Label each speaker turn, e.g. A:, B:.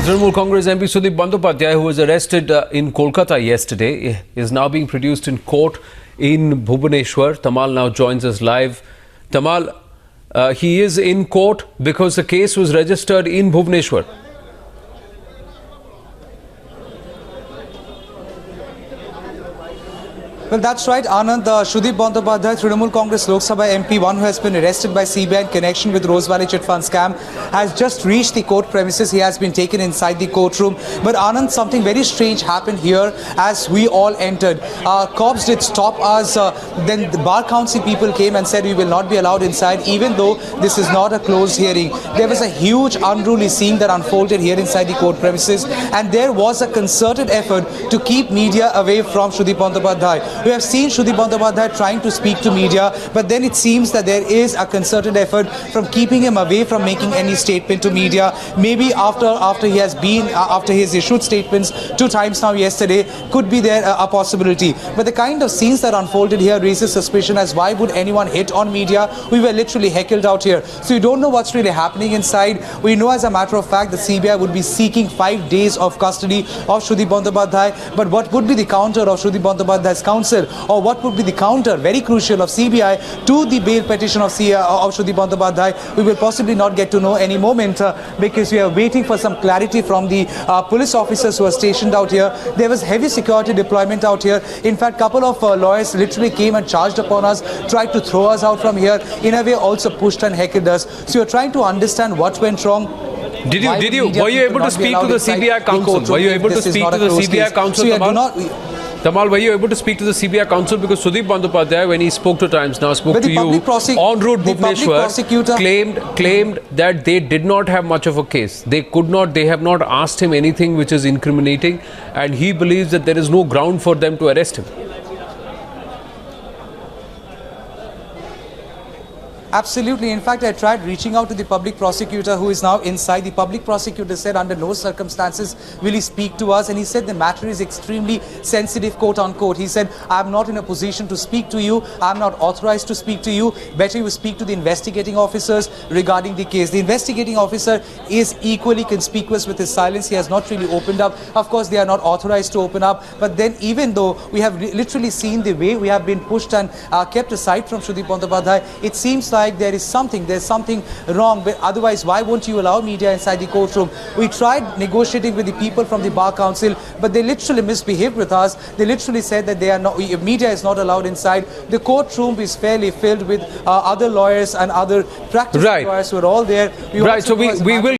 A: Trinamool Congress MP Sudip Bandyopadhyay, who was arrested in Kolkata yesterday, is now being produced in court in Bhubaneshwar. Tamal now joins us live. Tamal, he is in court because the case was registered in Bhubaneshwar.
B: Well, that's right, Anand. Sudip Bandyopadhyay, Trinamool Congress Lok Sabha MP, one who has been arrested by CBI in connection with Rose Valley chit fund scam, has just reached the court premises. He has been taken inside the courtroom. But Anand, something very strange happened here as we all entered. Cops did stop us. Then the bar council people came and said we will not be allowed inside, even though this is not a closed hearing. There was a huge unruly scene that unfolded here inside the court premises, and there was a concerted effort to keep media away from Sudip Bandyopadhyay. We have seen Sudip Bandyopadhyay trying to speak to media, but then it seems that there is a concerted effort from keeping him away from making any statement to media. Maybe after he has issued statements 2 times now yesterday, could be there a possibility. But the kind of scenes that unfolded here raises suspicion as why would anyone hit on media? We were literally heckled out here. So you don't know what's really happening inside. We know as a matter of fact the CBI would be seeking 5 days of custody of Sudip Bandyopadhyay. But what would be the counter of Sudip Bandyopadhyay's counsel? Or what would be the counter, very crucial, of CBI to the bail petition of Sudip Bandyopadhyay? We will possibly not get to know any moment because we are waiting for some clarity from the police officers who are stationed out here. There was heavy security deployment out here. In fact, couple of lawyers literally came and charged upon us, tried to throw us out from here, in a way also pushed and heckled us. So you're trying to understand what went wrong.
A: Were you able to speak to the CBI counsel? Were you able to speak to the CBI counsel, Tamal, were you able to speak to the CBI counsel? Because Sudip Bandyopadhyay, when he spoke to Times Now, spoke to you en route Bhubaneswar, claimed that they did not have much of a case. They have not asked him anything which is incriminating, and he believes that there is no ground for them to arrest him.
B: Absolutely. In fact, I tried reaching out to the public prosecutor who is now inside. The public prosecutor said under no circumstances will he speak to us. And he said the matter is extremely sensitive, quote unquote. He said, I'm not in a position to speak to you. I'm not authorized to speak to you. Better you speak to the investigating officers regarding the case. The investigating officer is equally conspicuous with his silence. He has not really opened up. Of course, they are not authorized to open up. But then even though we have literally seen the way we have been pushed and kept aside from Sudip Bandyopadhyay, it seems like there's something wrong. But otherwise, why won't you allow media inside the courtroom? We tried negotiating with the people from the bar council, but they literally misbehaved with us. They literally said that media is not allowed inside. The courtroom is fairly filled with other lawyers and other practicing lawyers who are all there.
A: So we will